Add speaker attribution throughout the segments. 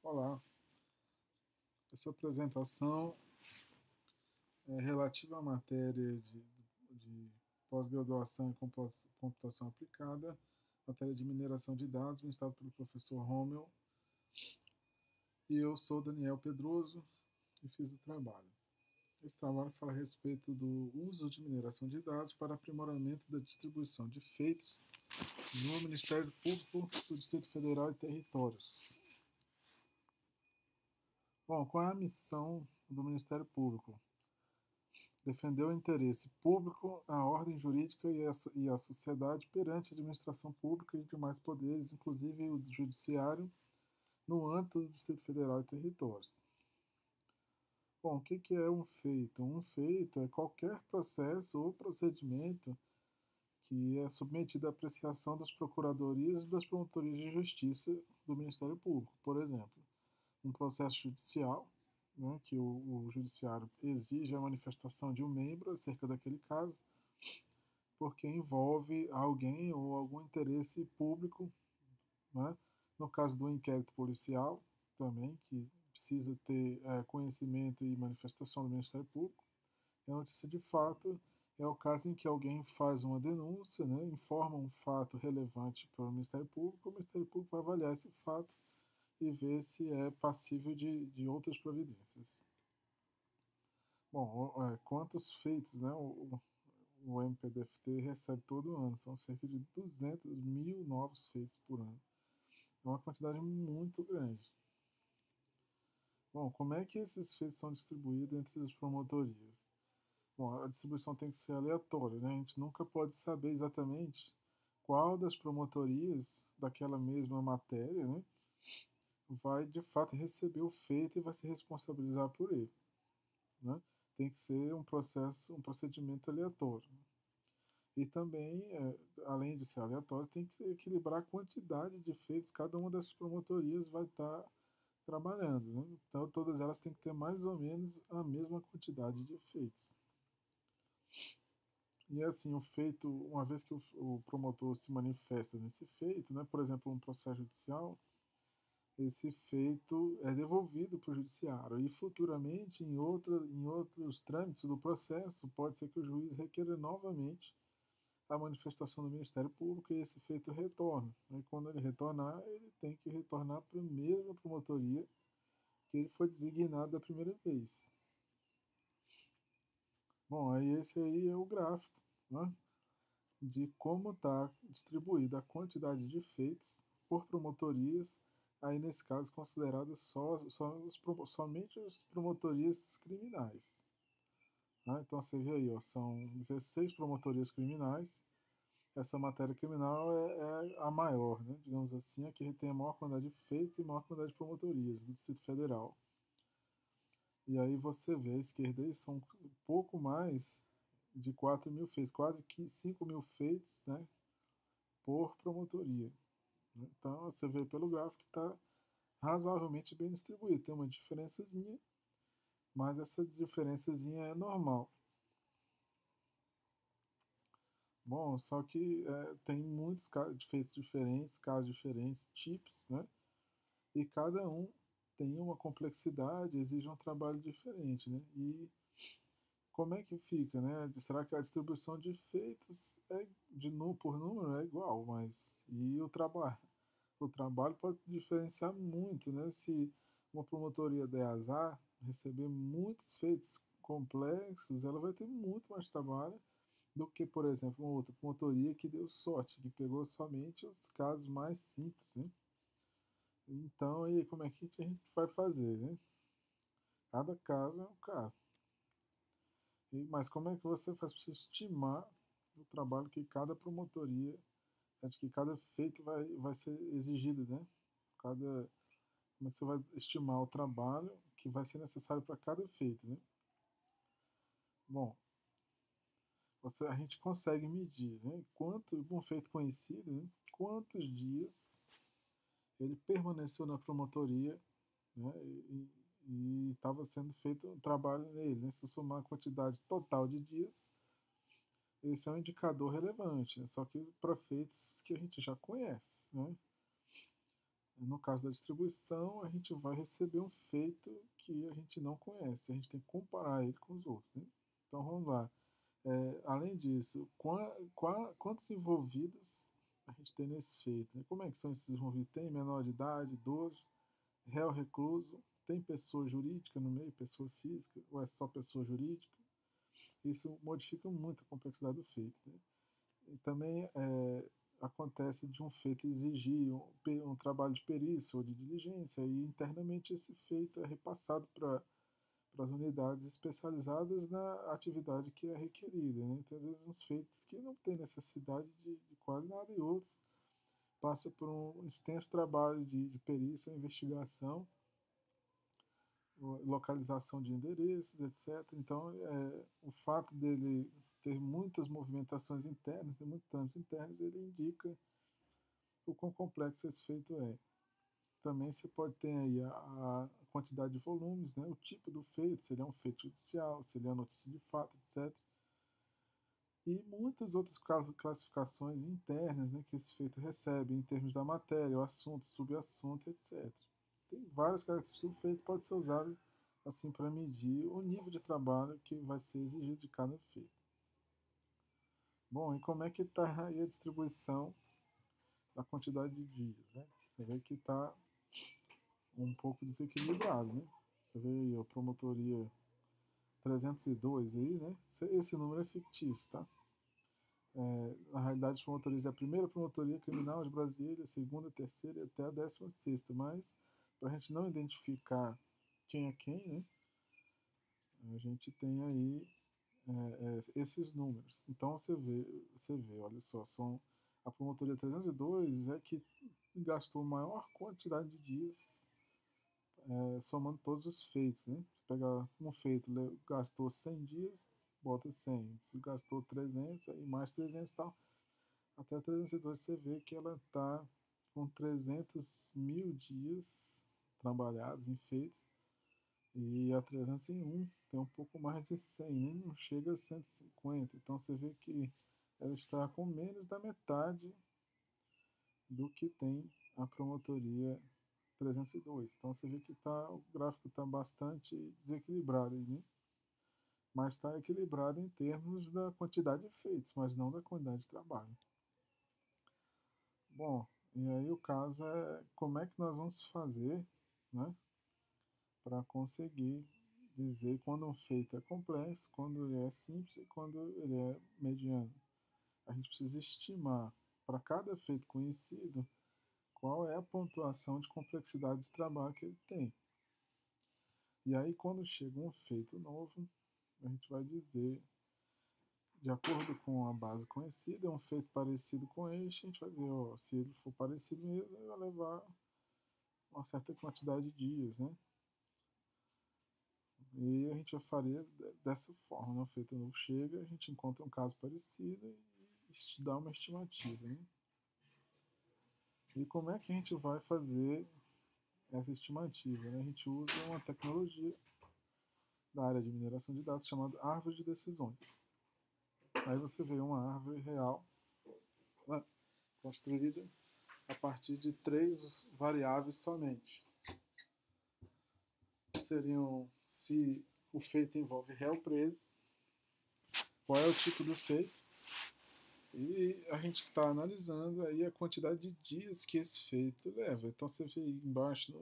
Speaker 1: Olá, essa apresentação é relativa à matéria de pós-graduação em computação aplicada, matéria de mineração de dados, ministrado pelo professor Rommel, e eu sou Daniel Pedroso e fiz o trabalho. Esse trabalho fala a respeito do uso de mineração de dados para aprimoramento da distribuição de feitos no Ministério Público do Distrito Federal e Territórios. Bom, qual é a missão do Ministério Público? Defender o interesse público, a ordem jurídica e a sociedade perante a administração pública e demais poderes, inclusive o judiciário, no âmbito do Distrito Federal e territórios. Bom, o que é um feito? Um feito é qualquer processo ou procedimento que é submetido à apreciação das procuradorias e das promotorias de justiça do Ministério Público. Por exemplo, um processo judicial, né, que o judiciário exige a manifestação de um membro acerca daquele caso, porque envolve alguém ou algum interesse público, né? No caso do inquérito policial, também, que precisa ter conhecimento e manifestação do Ministério Público. A notícia de fato é o caso em que alguém faz uma denúncia, né, informa um fato relevante para o Ministério Público, o Ministério Público vai avaliar esse fato e ver se é passível de outras providências. Bom, quantos feitos, né, o MPDFT recebe todo ano? São cerca de 200 mil novos feitos por ano. É uma quantidade muito grande. Bom, como é que esses feitos são distribuídos entre as promotorias? Bom, a distribuição tem que ser aleatória, né? A gente nunca pode saber exatamente qual das promotorias daquela mesma matéria, né, vai de fato receber o feito e vai se responsabilizar por ele, né? Tem que ser um procedimento aleatório. E também, além de ser aleatório, tem que equilibrar a quantidade de feitos. Cada uma dessas promotorias vai estar trabalhando, né? Então, todas elas têm que ter mais ou menos a mesma quantidade de feitos. E assim, o feito, uma vez que o promotor se manifesta nesse feito, né, por exemplo, um processo judicial, esse feito é devolvido para o judiciário e futuramente em outros trâmites do processo pode ser que o juiz requeira novamente a manifestação do Ministério Público e esse feito retorna. E quando ele retornar, ele tem que retornar para a mesma promotoria que ele foi designado da primeira vez. Bom, aí esse aí é o gráfico, né, de como está distribuída a quantidade de feitos por promotorias, aí nesse caso consideradas somente as promotorias criminais. Né? Então você vê aí, ó, são 16 promotorias criminais. Essa matéria criminal é a maior, né? Digamos assim, a que tem a maior quantidade de feitos e maior quantidade de promotorias do Distrito Federal. E aí você vê, a esquerda aí são um pouco mais de 4 mil feitos, quase que 5 mil feitos, né, por promotoria. Então você vê pelo gráfico que está razoavelmente bem distribuído. Tem uma diferençazinha, mas essa diferençazinha é normal. Bom, só que tem muitos feitos diferentes, casos diferentes, tipos, né? E cada um tem uma complexidade, exige um trabalho diferente, né? E como é que fica, né? Será que a distribuição de feitos por número é igual, mas e o trabalho? O trabalho pode diferenciar muito, né? Se uma promotoria der azar, receber muitos feitos complexos, ela vai ter muito mais trabalho do que, por exemplo, uma outra promotoria que deu sorte, que pegou somente os casos mais simples, né? Então, aí, como é que a gente vai fazer, né? Cada caso é um caso. Mas como é que você faz para estimar o trabalho que cada promotoria, de que cada feito vai ser exigido, né? Como é que você vai estimar o trabalho que vai ser necessário para cada feito, né? Bom, a gente consegue medir, né? Um feito conhecido, né? Quantos dias ele permaneceu na promotoria, né? E estava sendo feito um trabalho nele, né? Se somar a quantidade total de dias, esse é um indicador relevante, né? Só que para feitos que a gente já conhece, né? No caso da distribuição, a gente vai receber um feito que a gente não conhece, a gente tem que comparar ele com os outros, né? Então vamos lá. Além disso, quantos envolvidos a gente tem nesse feito, né? Como é que são esses envolvidos? Tem menor de idade, idoso, réu recluso, tem pessoa jurídica no meio, pessoa física, ou é só pessoa jurídica? Isso modifica muito a complexidade do feito, né? E também acontece de um feito exigir um trabalho de perícia ou de diligência, e internamente esse feito é repassado para as unidades especializadas na atividade que é requerida, né? Então, às vezes, uns feitos que não tem necessidade de quase nada, e outros passa por um extenso trabalho de perícia ou investigação, localização de endereços, etc. Então, o fato dele ter muitas movimentações internas, ter muitos trâmites internos, ele indica o quão complexo esse feito é. Também você pode ter aí a quantidade de volumes, né, o tipo do feito, se ele é um feito judicial, se ele é uma notícia de fato, etc. E muitas outras classificações internas, né, que esse feito recebe em termos da matéria, o assunto, subassunto, etc. Tem várias características do feito, pode ser usado assim para medir o nível de trabalho que vai ser exigido de cada feito. Bom, e como é que está aí a distribuição da quantidade de dias, né? Você vê que está um pouco desequilibrado, né? Você vê aí a promotoria 302 aí, né? Esse número é fictício, tá? Na realidade, as promotorias é a primeira promotoria criminal de Brasília, a segunda, a terceira e até a 16ª, mas para a gente não identificar quem é quem, né? A gente tem aí esses números. Então você vê, olha só, a promotoria 302 é que gastou maior quantidade de dias somando todos os feitos, né? Se pegar um feito, gastou 100 dias, bota 100. Se gastou 300, aí mais 300 e tal. Até 302 você vê que ela está com 300 mil dias trabalhados em feitos. E a 301 tem um pouco mais de 100, nem não chega a 150. Então você vê que ela está com menos da metade do que tem a promotoria 302. Então você vê que o gráfico está bastante desequilibrado aí, né? Mas está equilibrado em termos da quantidade de feitos, mas não da quantidade de trabalho. Bom, e aí o caso é como é que nós vamos fazer, né, para conseguir dizer quando um feito é complexo, quando ele é simples e quando ele é mediano. A gente precisa estimar para cada feito conhecido qual é a pontuação de complexidade de trabalho que ele tem. E aí, quando chega um feito novo, a gente vai dizer, de acordo com a base conhecida, é um feito parecido com este, a gente vai dizer, ó, se ele for parecido mesmo, ele vai levar uma certa quantidade de dias, né? E a gente já faria dessa forma, né? O feito novo chega, a gente encontra um caso parecido e dá uma estimativa, né? E como é que a gente vai fazer essa estimativa, né? A gente usa uma tecnologia da área de mineração de dados chamada árvore de decisões. Aí você vê uma árvore real, né, construída a partir de 3 variáveis somente. Seriam se o feito envolve réu preso, qual é o tipo do feito, e a gente está analisando aí a quantidade de dias que esse feito leva. Então você vê aí embaixo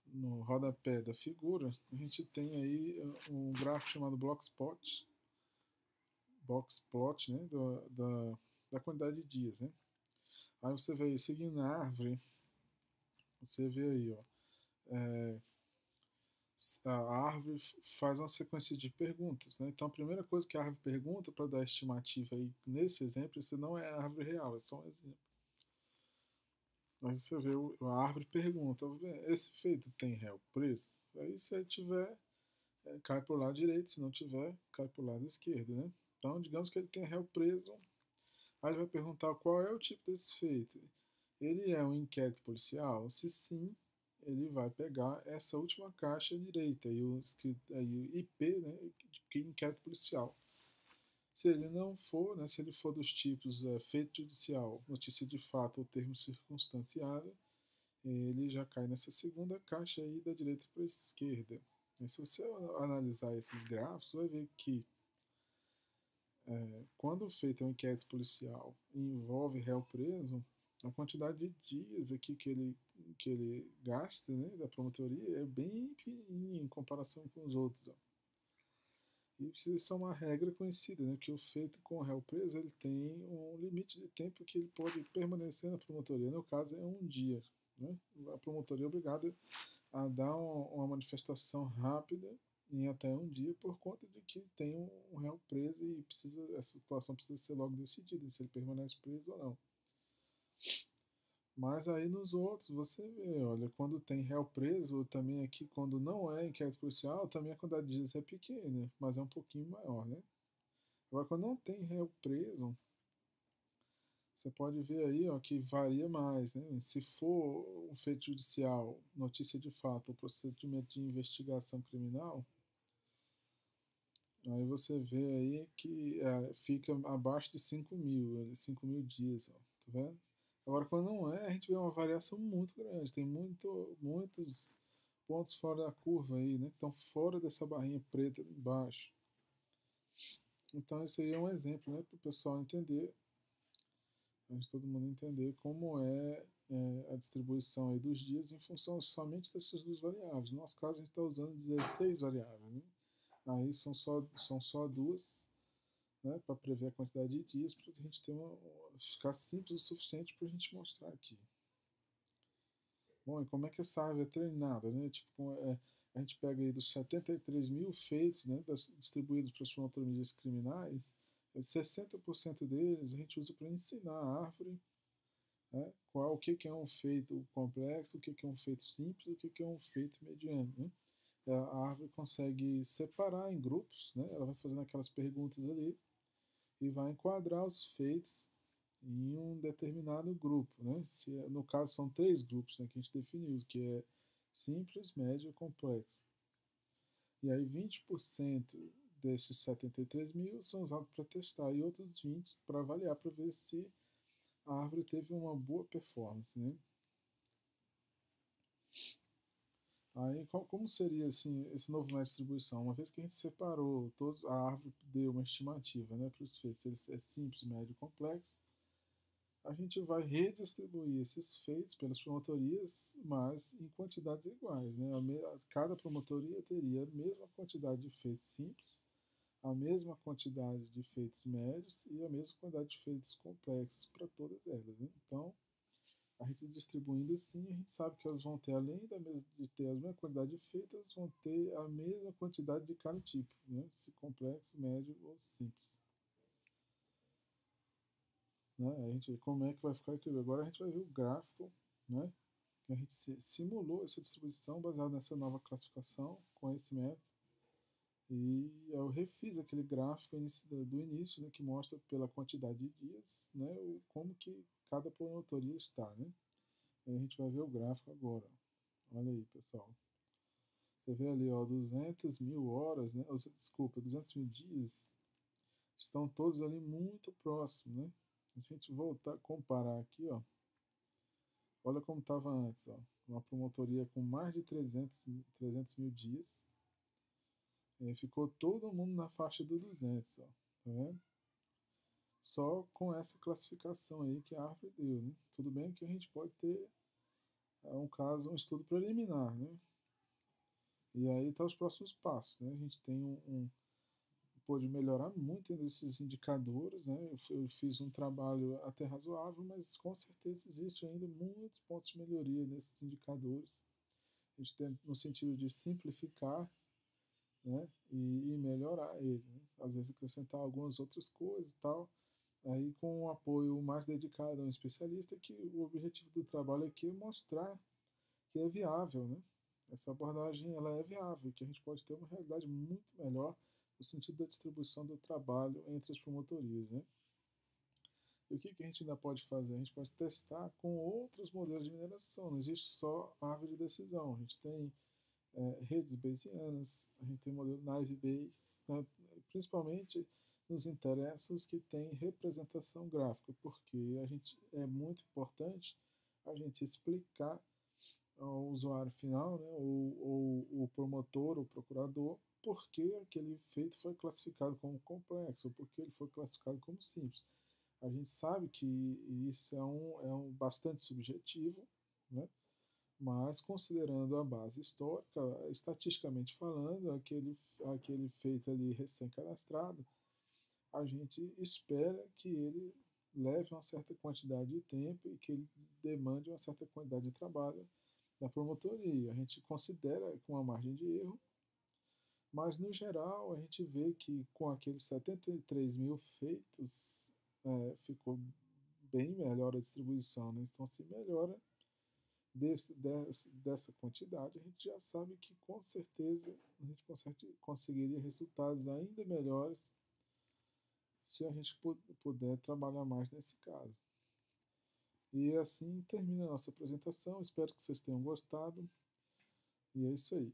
Speaker 1: no rodapé da figura, a gente tem aí um gráfico chamado boxplot, né, da quantidade de dias, né? Aí você vê aí, seguindo a árvore, você vê aí, ó, a árvore faz uma sequência de perguntas, né? Então a primeira coisa que a árvore pergunta para dar estimativa aí nesse exemplo, isso não é a árvore real, é só um exemplo. Aí você vê a árvore pergunta, esse feito tem réu preso? Aí se ele tiver, cai para o lado direito, se não tiver, cai para o lado esquerdo, né? Então digamos que ele tem réu preso, aí ele vai perguntar qual é o tipo desse feito. Ele é um inquérito policial? Se sim, ele vai pegar essa última caixa direita e o IP, né, de inquérito policial. Se ele não for, né, se ele for dos tipos feito judicial, notícia de fato ou termo circunstanciado, ele já cai nessa segunda caixa aí da direita para a esquerda. E se você analisar esses gráficos, vai ver que quando feito um inquérito policial e envolve réu preso, a quantidade de dias aqui que ele gasta, né, da promotoria é bem pequenininha em comparação com os outros. Ó. E precisa ser uma regra conhecida, né, que o feito com o réu preso ele tem um limite de tempo que ele pode permanecer na promotoria. No caso, é um dia. Né? A promotoria é obrigada a dar uma manifestação rápida em até um dia por conta de que tem um réu preso e essa situação precisa ser logo decidida, se ele permanece preso ou não. Mas aí nos outros você vê, olha, quando tem réu preso, também aqui quando não é inquérito policial, também a quantidade de dias é pequena, mas é um pouquinho maior, né? Agora quando não tem réu preso, você pode ver aí ó, que varia mais, né? Se for um feito judicial, notícia de fato, ou procedimento de investigação criminal, aí você vê aí que fica abaixo de 5.000 dias, ó, tá vendo? Agora, quando não é, a gente vê uma variação muito grande. Tem muitos pontos fora da curva aí, né? Que estão fora dessa barrinha preta embaixo. Então, isso aí é um exemplo, né? Para o pessoal entender, para todo mundo entender como a distribuição aí dos dias em função somente dessas duas variáveis. No nosso caso, a gente está usando 16 variáveis, né? Aí são só duas, né, para prever a quantidade de dias, para a gente ficar simples o suficiente para a gente mostrar aqui. Bom, e como é que essa árvore é treinada, né? Tipo, a gente pega aí dos 73 mil feitos, né, distribuídos para as promotorias criminais, 60% deles a gente usa para ensinar a árvore, né, o que é um feito complexo, o que é um feito simples, o que é um feito mediano, né? A árvore consegue separar em grupos, né? Ela vai fazendo aquelas perguntas ali e vai enquadrar os feitos em um determinado grupo, né? No caso são três grupos, né, que a gente definiu, que é simples, médio e complexo. E aí 20% desses 73 mil são usados para testar e outros 20 para avaliar, para ver se a árvore teve uma boa performance, né? Aí, como seria assim, esse novo método de distribuição? Uma vez que a gente separou todos, a árvore deu uma estimativa, né, para os feitos, ele é simples, médio e complexo, a gente vai redistribuir esses feitos pelas promotorias, mas em quantidades iguais. Né? Cada promotoria teria a mesma quantidade de feitos simples, a mesma quantidade de feitos médios e a mesma quantidade de feitos complexos para todas elas. Né? Então, a gente distribuindo assim, a gente sabe que elas vão ter, além de ter a mesma quantidade de feitos, elas vão ter a mesma quantidade de cada tipo, né? Se complexo, médio ou simples. Né? A gente, como é que vai ficar aquilo? Agora a gente vai ver o gráfico, né? Que a gente simulou essa distribuição baseada nessa nova classificação com esse método. E eu refiz aquele gráfico do início, né, que mostra pela quantidade de dias, né, como que cada promotoria está, né? E a gente vai ver o gráfico agora. Olha aí, pessoal. Você vê ali, ó, 200 mil horas, né? Desculpa, 200 mil dias estão todos ali muito próximos, né? Se a gente voltar a comparar aqui, ó, olha como estava antes, ó, uma promotoria com mais de 300 mil dias, ficou todo mundo na faixa do 200, ó, tá vendo? Só com essa classificação aí que a árvore deu, né? Tudo bem que a gente pode ter um estudo preliminar, né? E aí tá os próximos passos, né? A gente tem pode melhorar muito nesses indicadores, né? Eu fiz um trabalho até razoável, mas com certeza existe ainda muitos pontos de melhoria nesses indicadores. A gente tem no sentido de simplificar, né? E melhorar ele, né? Às vezes acrescentar algumas outras coisas e tal. Aí com um apoio mais dedicado a um especialista, que o objetivo do trabalho aqui é mostrar que é viável, né? Essa abordagem ela é viável, que a gente pode ter uma realidade muito melhor no sentido da distribuição do trabalho entre as promotorias, né? E o que a gente ainda pode fazer? A gente pode testar com outros modelos de mineração. Não existe só árvore de decisão. A gente tem redes bayesianas, a gente tem o modelo Naive Bayes, né? Principalmente nos interessa os que têm representação gráfica, porque é muito importante a gente explicar ao usuário final, né, ou o promotor ou procurador, por que aquele feito foi classificado como complexo, ou por que ele foi classificado como simples. A gente sabe que isso é um bastante subjetivo, né? Mas considerando a base histórica, estatisticamente falando, aquele feito ali recém-cadastrado, a gente espera que ele leve uma certa quantidade de tempo e que ele demande uma certa quantidade de trabalho da promotoria. A gente considera com uma margem de erro, mas no geral a gente vê que com aqueles 73 mil feitos ficou bem melhor a distribuição, né? Então se melhora dessa quantidade, a gente já sabe que com certeza a gente conseguiria resultados ainda melhores se a gente puder trabalhar mais nesse caso. E assim termina a nossa apresentação. Espero que vocês tenham gostado. E é isso aí.